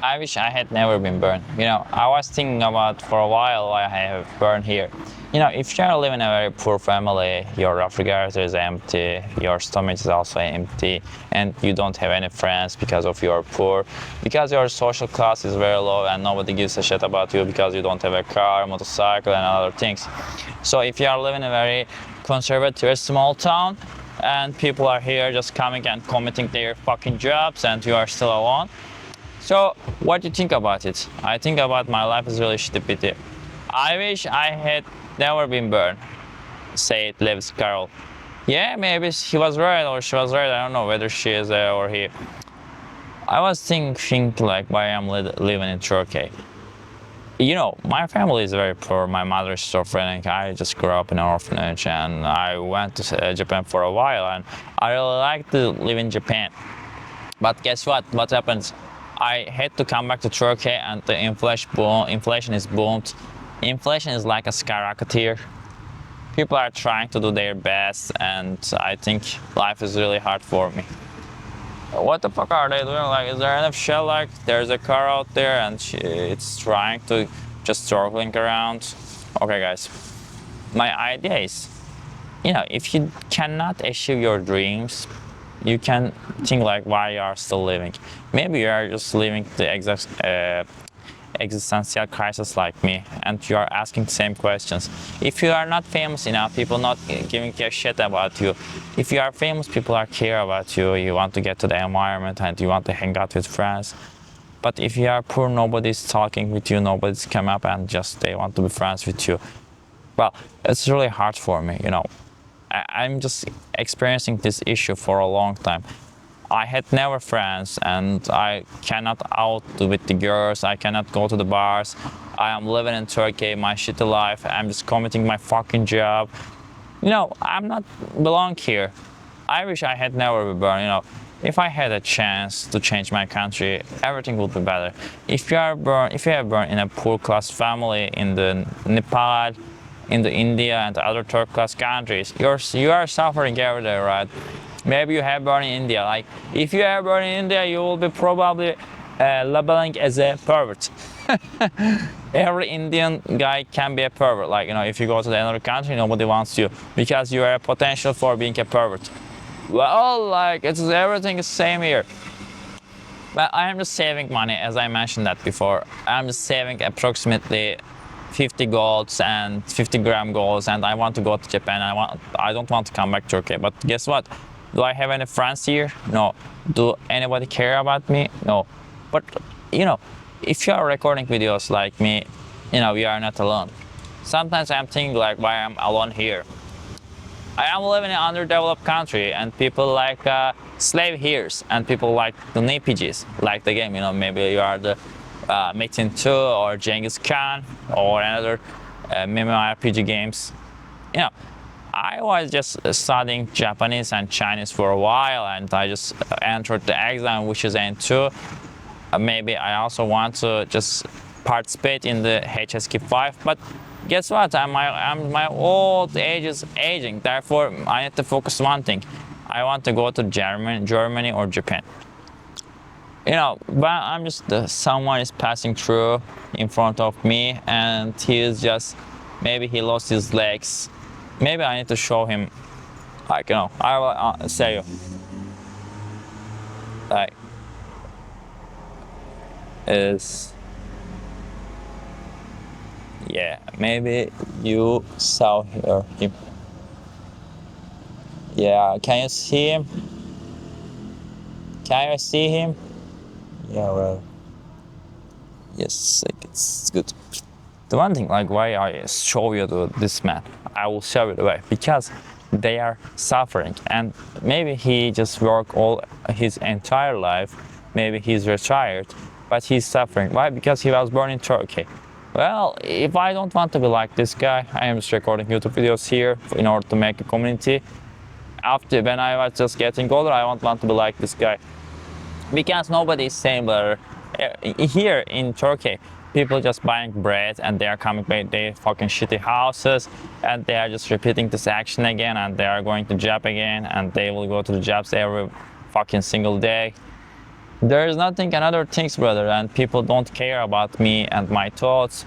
I wish I had never been born. I was thinking about for a while why I have born here. If you live in a very poor family, your refrigerator is empty, your stomach is also empty, and you don't have any friends because of you're poor, because your social class is very low and nobody gives a shit about you because you don't have a car, motorcycle, and other things. So if you are living in a very conservative small town, and people are here just coming and committing their fucking jobs, and you are still alone. So, what do you think about it? I think about my life is really stupid. I wish I had never been born, said Lewis Carroll. Yeah, maybe he was right or she was right. I don't know whether she is or he. I was thinking like why I'm living in Turkey. My family is very poor. My mother is suffering. I just grew up in an orphanage and I went to Japan for a while and I really like to live in Japan. But guess what? What happens? I had to come back to Turkey and the inflation is boomed. Inflation is like a skyrocketer. People are trying to do their best and I think life is really hard for me. What the fuck are they doing? Like, is there enough shell? Like, there's a car out there and it's trying to just circling around. Okay, guys. My idea is, if you cannot achieve your dreams, you can think like why you are still living. Maybe you are just living the existential crisis like me and you are asking the same questions. If you are not famous enough, people not giving a shit about you. If you are famous, people are care about you. You want to get to the environment and you want to hang out with friends. But if you are poor, nobody's talking with you, nobody's come up and just they want to be friends with you. Well, it's really hard for me, I'm just experiencing this issue for a long time. I had never friends and I cannot out with the girls, I cannot go to the bars. I am living in Turkey, my shitty life, I'm just committing my fucking job. I'm not belong here. I wish I had never been born, If I had a chance to change my country, everything would be better. If you are born in a poor class family in the Nepal, in the India and other third class countries, you are suffering every day, right? Maybe you have born in India. Like, if you have born in India, you will be probably labeling as a pervert. Every Indian guy can be a pervert. Like, if you go to another country, nobody wants you because you are a potential for being a pervert. Well, like, everything is same here. But I am just saving money, as I mentioned that before. I'm just saving approximately 50 golds and 50 gram golds, and I want to go to Japan. I don't want to come back to Turkey. But guess what? Do I have any friends here? No. Do anybody care about me? No. But if you are recording videos like me, we are not alone. Sometimes I'm thinking like why I'm alone here. I am living in an underdeveloped country and people like slave heirs and people like the NPGs, like the game, maybe you are the Metin 2 or Genghis Khan or another MMORPG games. I was just studying Japanese and Chinese for a while and I just entered the exam which is N2. Maybe I also want to just participate in the HSK5, but guess what? My old age is aging, therefore I need to focus on one thing. I want to go to Germany or Japan. But I'm just someone is passing through in front of me and he is just, maybe he lost his legs. Maybe I need to show him, like, I will say you. Like, yeah, maybe you saw him. Yeah, can you see him? Can you see him? Yeah, well, yes, it's good. The one thing, like, why I show you to this man, I will show you the way, because they are suffering, and maybe he just worked all his entire life, maybe he's retired, but he's suffering. Why? Because he was born in Turkey. Well, if I don't want to be like this guy, I am just recording YouTube videos here in order to make a community. After, when I was just getting older, I don't want to be like this guy. Because nobody is saying, but here in Turkey, people just buying bread and they are coming back their fucking shitty houses and they are just repeating this action again and they are going to job again and they will go to the jobs every fucking single day. There is nothing and other things, brother, and people don't care about me and my thoughts.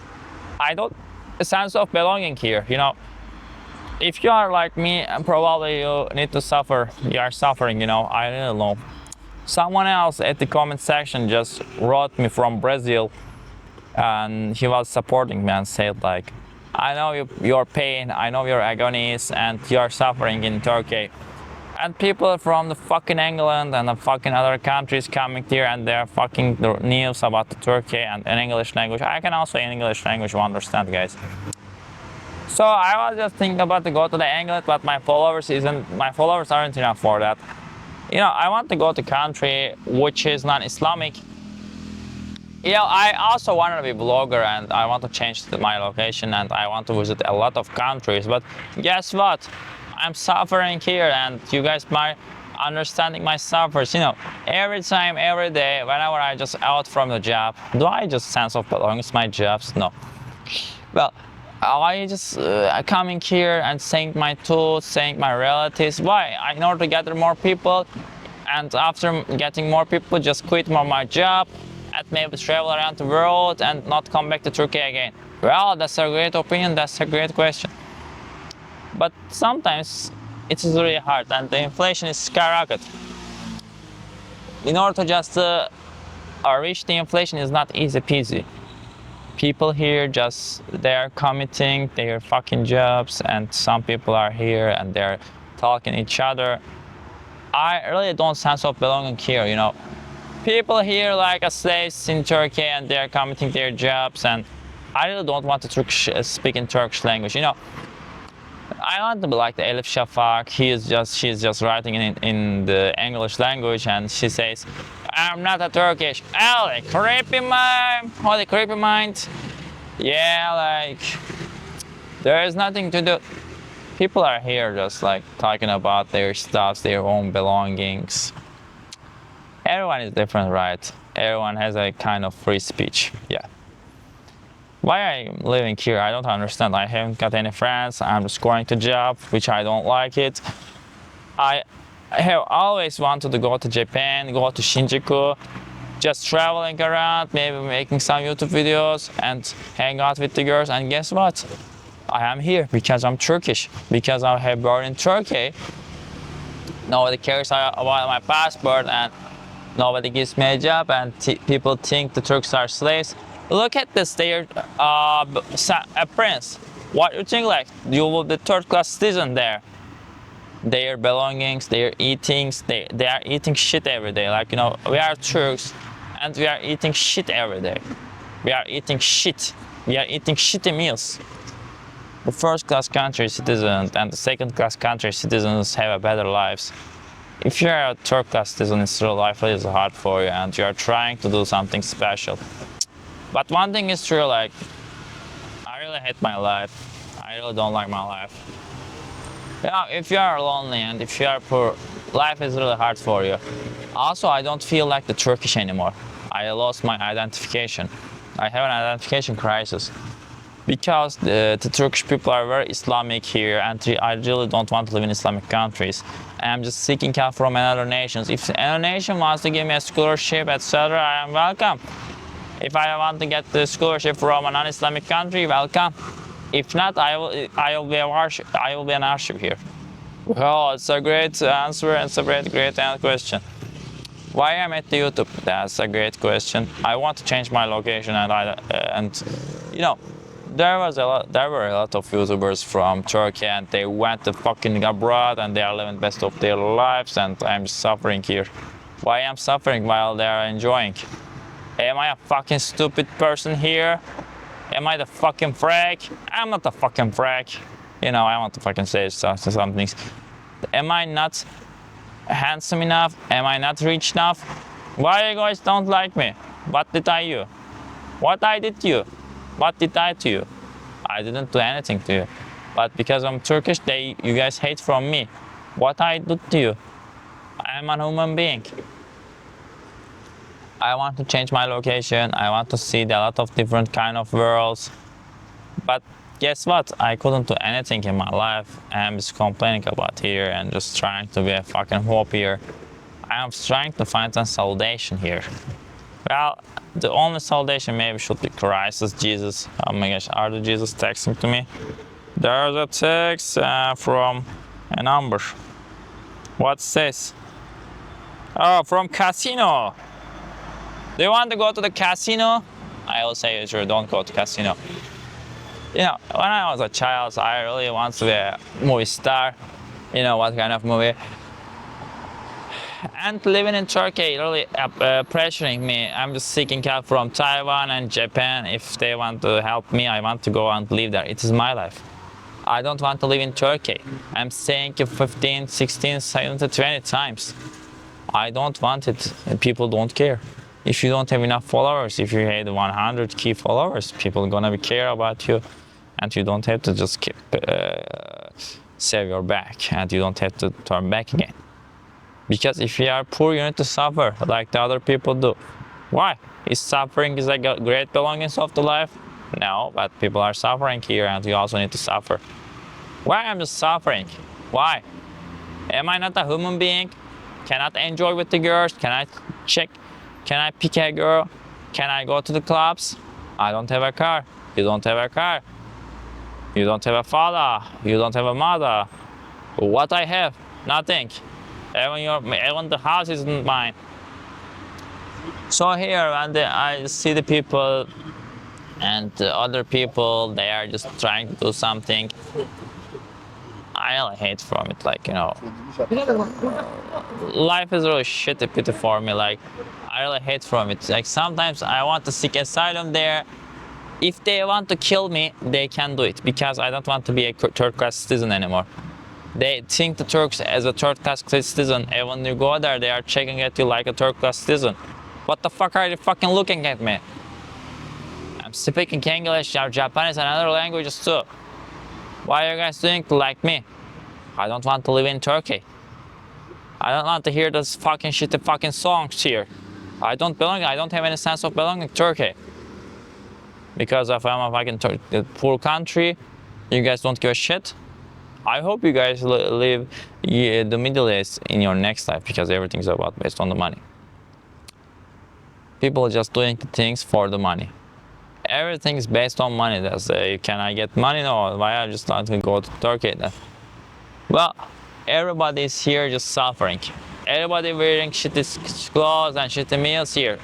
I don't a sense of belonging here, you know. If you are like me, probably you need to suffer. You are suffering, you know. I don't know. Someone else at the comment section just wrote me from Brazil, and he was supporting me and said like, I know your pain, I know your agonies, and you are suffering in Turkey. And people from the fucking England and the fucking other countries coming here, and they're fucking the news about the Turkey and in English language. I can also in English language understand, guys. So I was just thinking about to go to the England, but my followers aren't enough for that. You know, I want to go to country which is non-Islamic. You know, I also want to be a blogger, and I want to change my location, and I want to visit a lot of countries. But guess what? I'm suffering here, and you guys might understanding my suffers. You know, every time, every day, whenever I just out from the job, do I just sense of belonging to my jobs? No. Well, I just coming here and saying my thoughts, saying my relatives. Why? In order to gather more people, and after getting more people, just quit my job and maybe travel around the world and not come back to Turkey again. Well, that's a great opinion. That's a great question. But sometimes it is really hard, and the inflation is skyrocket. In order to just reach the inflation is not easy peasy. People here just they're committing their fucking jobs, and some people are here and they're talking to each other. I really don't sense of belonging here, you know. People here like a slaves in Turkey, and they're committing their jobs, and I really don't want to speak in Turkish language, you know. I want to be like the Elif Shafak. She's just writing in the English language, and she says, I'm not a Turkish. Oh, the creepy mind. Oh, the creepy mind. Yeah, like, there is nothing to do. People are here just like talking about their stuff, their own belongings. Everyone is different, right? Everyone has a kind of free speech. Yeah. Why I'm living here, I don't understand. I haven't got any friends. I'm just going to job, which I don't like it. I have always wanted to go to Japan, go to Shinjuku, just traveling around, maybe making some YouTube videos and hang out with the girls. And guess what? I am here because I'm Turkish, because I have born in Turkey. Nobody cares about my passport, and nobody gives me a job, and people think the Turks are slaves. Look at this, they're a prince. What you think like? You will be third-class citizen there. Their belongings, their eatings, they are eating shit every day. Like, you know, we are Turks, and we are eating shit every day. We are eating shit. We are eating shitty meals. The first-class country citizens and the second-class country citizens have a better lives. If you are a third-class citizen, it's real life is hard for you, and you are trying to do something special. But one thing is true, like, I really hate my life. I really don't like my life. You know, if you are lonely and if you are poor, life is really hard for you. Also, I don't feel like the Turkish anymore. I lost my identification. I have an identification crisis. Because the Turkish people are very Islamic here, and I really don't want to live in Islamic countries. I'm just seeking help from another nations. If another nation wants to give me a scholarship, etc., I am welcome. If I want to get the scholarship from a non-Islamic country, welcome. If not, I will be an hardship here. Well, it's a great answer, and it's a great question. Why I'm at the YouTube? That's a great question. I want to change my location, and you know, there were a lot of YouTubers from Turkey, and they went to fucking abroad, and they are living the best of their lives, and I'm suffering here. Why I'm suffering while they are enjoying? Am I a fucking stupid person here? Am I the fucking frag? I'm not the fucking frag. You know, I want to fucking say some things. Am I not handsome enough? Am I not rich enough? Why you guys don't like me? What did I do? What I did to you? What did I to you? I didn't do anything to you. But because I'm Turkish, you guys hate from me. What I did to you? I am a human being. I want to change my location. I want to see a lot of different kind of worlds. But guess what? I couldn't do anything in my life. I'm just complaining about here and just trying to be a fucking hope here. I'm trying to find some salvation here. Well, the only salvation maybe should be Christ, Jesus. Oh my gosh, are the Jesus texting to me? There's a text from a number. What's this? Oh, from casino. Do you want to go to the casino? I will say, sure, don't go to casino. You know, when I was a child, I really wanted to be a movie star. You know what kind of movie? And living in Turkey really pressuring me. I'm just seeking help from Taiwan and Japan. If they want to help me, I want to go and live there. It is my life. I don't want to live in Turkey. I'm saying it 15, 16, 17, 20 times. I don't want it. People don't care. If you don't have enough followers, if you had 100 key followers, people are gonna care about you, and you don't have to just keep save your back, and you don't have to turn back again. Because if you are poor, you need to suffer like the other people do. Why? Is suffering is like a great belongings of the life? No, but people are suffering here, and you also need to suffer. Why I'm just suffering? Why? Am I not a human being? Cannot enjoy with the girls? Can I check? Can I pick a girl? Can I go to the clubs? I don't have a car. You don't have a car. You don't have a father. You don't have a mother. What I have? Nothing. Even the house isn't mine. So here, when I see the people and the other people, they are just trying to do something. I really hate from it, like, you know, life is really shitty pity for me, like, I really hate from it. Like, sometimes I want to seek asylum there. If they want to kill me, they can do it, because I don't want to be a third-class citizen anymore. They think the Turks as a third-class citizen, and when you go there, they are checking at you like a third-class citizen. What the fuck are you fucking looking at me? I'm speaking English, Japanese, and other languages too. Why are you guys doing like me? I don't want to live in Turkey. I don't want to hear those fucking shitty fucking songs here. I don't belong. I don't have any sense of belonging to Turkey. Because if I'm a fucking poor country, you guys don't give a shit. I hope you guys live the Middle East in your next life, because everything's about based on the money. People are just doing things for the money. Everything is based on money. They say, can I get money? No, why I just want to go to Turkey? Well, everybody is here just suffering. Everybody wearing shitty clothes and shitty meals here.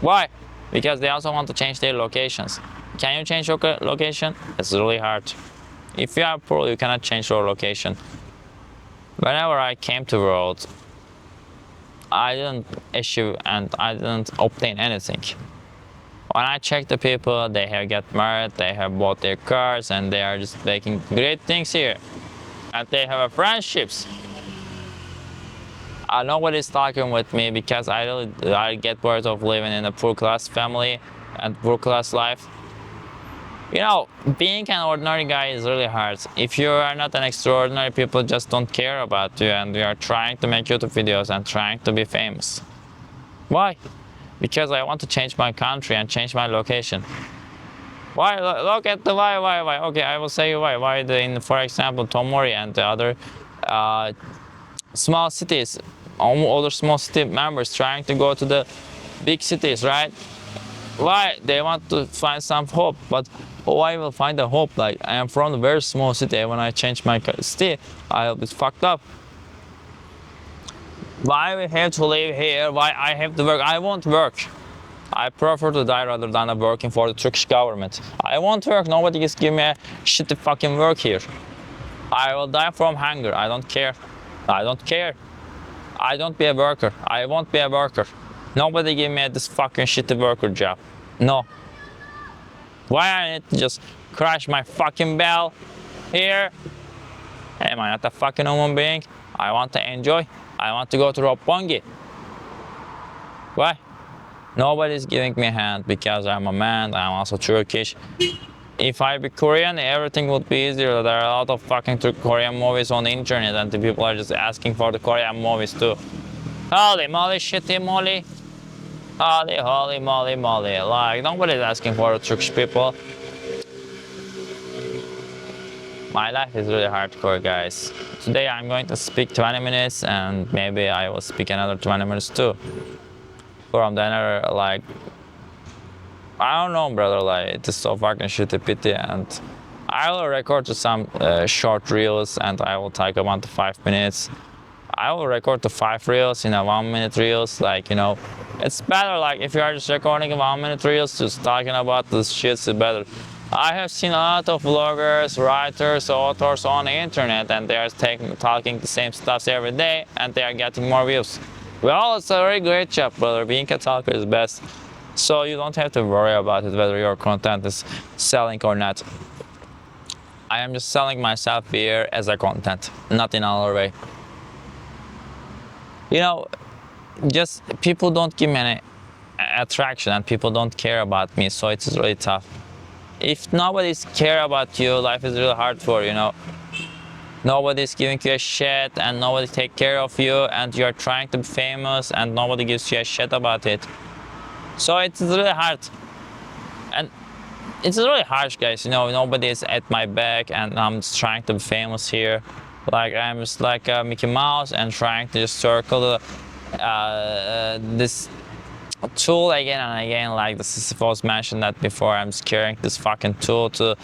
Why? Because they also want to change their locations. Can you change your location? It's really hard. If you are poor, you cannot change your location. Whenever I came to the world, I didn't issue and I didn't obtain anything. When I check the people, they have got married, they have bought their cars, and they are just making great things here. And they have friendships. Nobody's talking with me because I get bored of living in a poor class family and poor class life. You know, being an ordinary guy is really hard. If you are not an extraordinary, people just don't care about you, and you are trying to make YouTube videos and trying to be famous. Why? Because I want to change my country and change my location. Why? Look at the why. Okay, I will say why. Why for example, Tomori and the other small cities, other small city members trying to go to the big cities, right? Why? They want to find some hope, but I will find a hope. Like, I am from a very small city. When I change my city, I'll be fucked up. Why we have to live here? Why I have to work? I won't work. I prefer to die rather than working for the Turkish government. I won't work. Nobody is giving me a shitty fucking work here. I will die from hunger. I don't care. I don't care. I don't be a worker. I won't be a worker. Nobody give me this fucking shitty worker job. No. Why I need to just crash my fucking bell here? Am I not a fucking human being? I want to enjoy. I want to go to Roppongi. Why? Nobody's giving me a hand because I'm a man. I'm also Turkish. If I be Korean, everything would be easier. There are a lot of fucking Korean movies on the internet, and the people are just asking for the Korean movies too. Holy moly, shitty moly. Holy moly. Like, nobody's asking for the Turkish people. My life is really hardcore, guys. Today I'm going to speak 20 minutes and maybe I will speak another 20 minutes too. From then, like, I don't know, brother, like, it's so fucking shitty pity, and I will record to some short reels and I will take 1 to 5 minutes. I will record to 5 reels in a 1 minute reels, like, you know, it's better, like, if you are just recording a 1 minute reels, just talking about this shit, it's better. I have seen a lot of vloggers, writers, authors on the internet, and they are talking the same stuff every day, and they are getting more views. Well, it's a very great job, brother. Being a talker is best. So you don't have to worry about it, whether your content is selling or not. I am just selling myself here as a content, not in another way. You know, just people don't give me any attraction and people don't care about me, so it's really tough. If nobody's care about you, life is really hard for you, you know. Nobody's giving you a shit and nobody take care of you and you're trying to be famous and nobody gives you a shit about it. So it's really hard. And it's really harsh, guys, you know, nobody is at my back and I'm just trying to be famous here. Like I'm just like Mickey Mouse and trying to just circle this tool again and again, like the Sisyphus mentioned that before. I'm just carrying this fucking tool to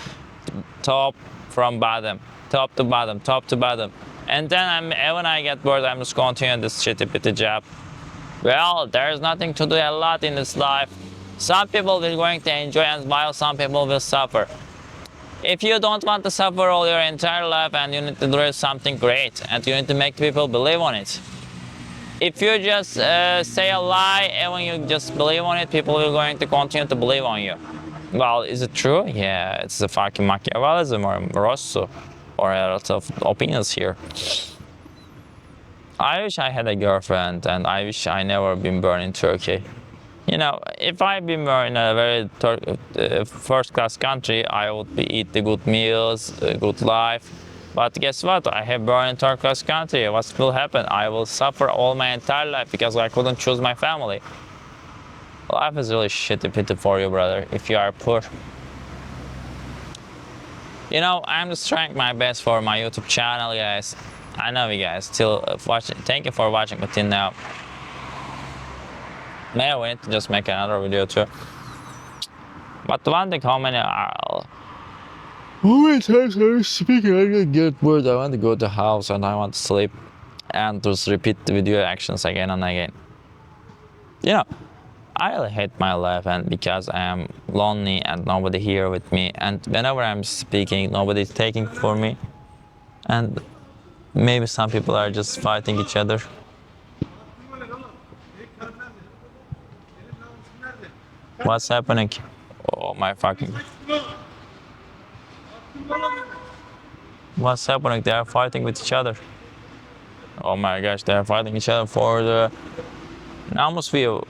top from bottom, top to bottom, top to bottom. And then when I get bored, I'm just continuing this shitty pitty job. Well, there's nothing to do a lot in this life. Some people will going to enjoy and smile, some people will suffer. If you don't want to suffer all your entire life and you need to do something great and you need to make people believe on it. If you just say a lie and when you just believe on it, people are going to continue to believe on you. Well, is it true? Yeah, it's a fucking Machiavellism or Rosso or a lot of opinions here. I wish I had a girlfriend and I wish I never been born in Turkey. You know, if I'd been born in a very first-class country, I would eat the good meals, good life. But guess what? I have born in third-class country. What will happen? I will suffer all my entire life because I couldn't choose my family. Life is really shitty pity for you, brother, if you are poor. You know, I'm just trying my best for my YouTube channel, guys. I know you guys still watching. Thank you for watching until now. Maybe I need to just make another video too. But one thing, how many times I'm speaking, I get bored. I want to go to the house and I want to sleep and just repeat the video actions again and again. You know, I really hate my life and because I am lonely and nobody here with me, and whenever I'm speaking, nobody's taking for me, and maybe some people are just fighting each other. What's happening? Oh my fucking... What's happening? They are fighting with each other. Oh my gosh, they are fighting each other for the Camus view.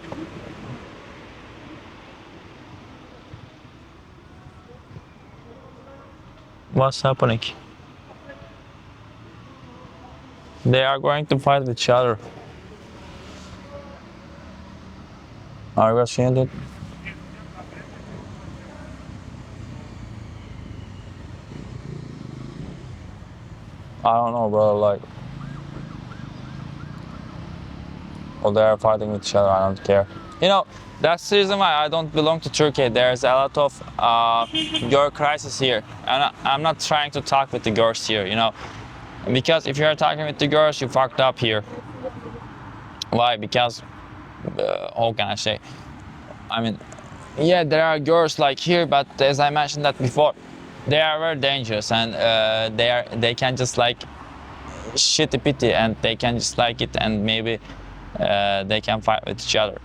What's happening? They are going to fight with each other. Are you seeing it? I don't know, bro, like... Oh, they are fighting with each other, I don't care. You know, that's the reason why I don't belong to Turkey. There's a lot of girl crisis here. And I'm not trying to talk with the girls here, you know. Because if you're talking with the girls, you fucked up here. Why? Because, how can I say? I mean, yeah, there are girls like here, but as I mentioned that before, they are very dangerous and they can just like shitty pity and they can just like it and maybe they can fight with each other.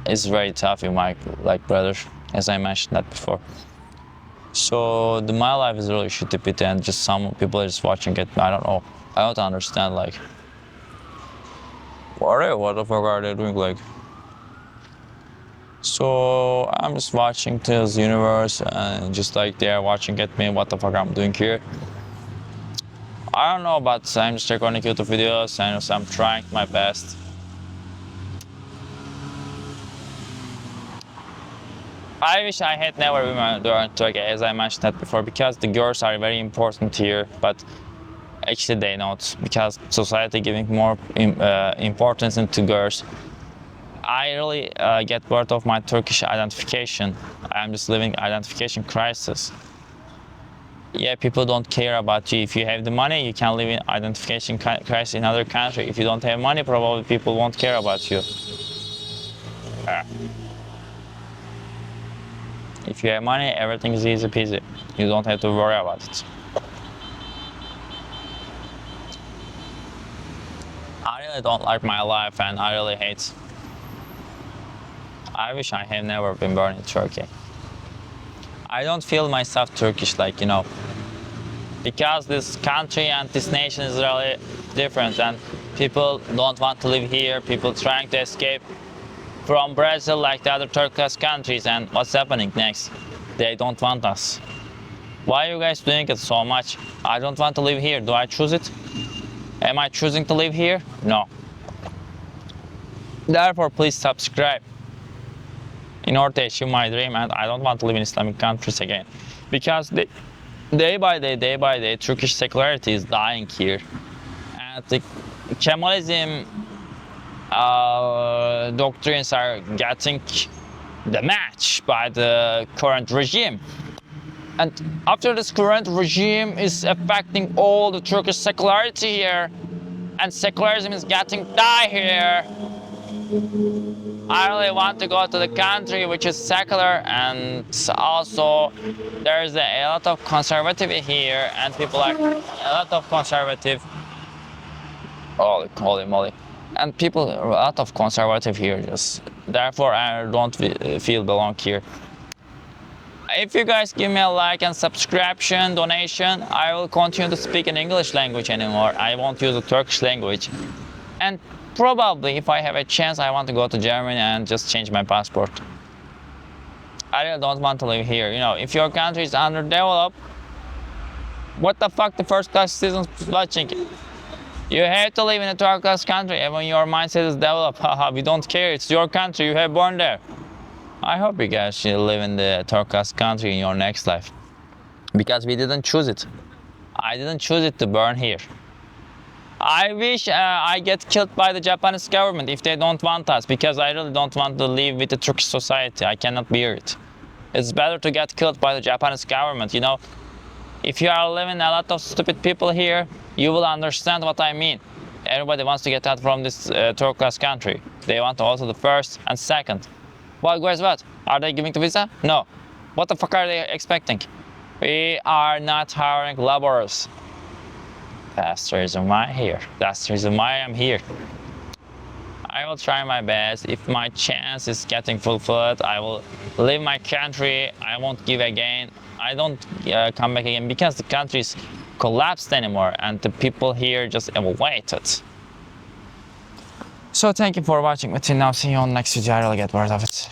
It's very tough in my brother, as I mentioned that before. So my life is really shitty pity and just some people are just watching it. I don't know. I don't understand like what the fuck are they doing like? So I'm just watching this universe and just like they're watching at me, what the fuck I'm doing here. I don't know, but I'm just recording YouTube videos and I'm trying my best. I wish I had never been born in Turkey, as I mentioned that before, because the girls are very important here, but actually they not, because society giving more importance into girls. I really get bored of my Turkish identification. I'm just living identification crisis. Yeah, people don't care about you. If you have the money, you can live in identification crisis in another country. If you don't have money, probably people won't care about you. If you have money, everything is easy peasy. You don't have to worry about it. I really don't like my life, and I really hate. I wish I had never been born in Turkey. I don't feel myself Turkish, like, because this country and this nation is really different, and people don't want to live here. People trying to escape from Brazil, like the other Turkish countries, and what's happening next? They don't want us. Why are you guys doing it so much? I don't want to live here. Do I choose it? Am I choosing to live here? No. Therefore, please subscribe in order to achieve my dream, and I don't want to live in Islamic countries again, because day by day, Turkish secularity is dying here, and the Kemalism doctrines are getting the match by the current regime. And after this current regime is affecting all the Turkish secularity here, and secularism is getting die here, I really want to go to the country which is secular, and also there's a lot of conservative here, and people are a lot of conservative. Holy moly. And people are a lot of conservative here, just therefore I don't feel belong here. If you guys give me a like and subscription, donation, I will continue to speak in English language anymore. I won't use the Turkish language. And probably if I have a chance, I want to go to Germany and just change my passport. I really don't want to live here. If your country is underdeveloped, what the fuck the first class citizens watching? You have to live in a third class country, and when your mindset is developed, haha, we don't care, it's your country, you have born there. I hope you guys should live in the third class country in your next life, because we didn't choose it. I didn't choose it to burn here. I wish I get killed by the Japanese government if they don't want us, because I really don't want to live with the Turkish society. I cannot bear it. It's better to get killed by the Japanese government, If you are living a lot of stupid people here, you will understand what I mean. Everybody wants to get out from this third class country. They want also the first and second. Well, guys, what? Are they giving the visa? No. What the fuck are they expecting? We are not hiring laborers. That's the reason why I'm here. That's the reason why I'm here. I will try my best. If my chance is getting fulfilled, I will leave my country. I won't give again. I don't come back again, because the country is collapsed anymore, and the people here just evacuated. So thank you for watching. Until now, see you on next video. I really get bored of it.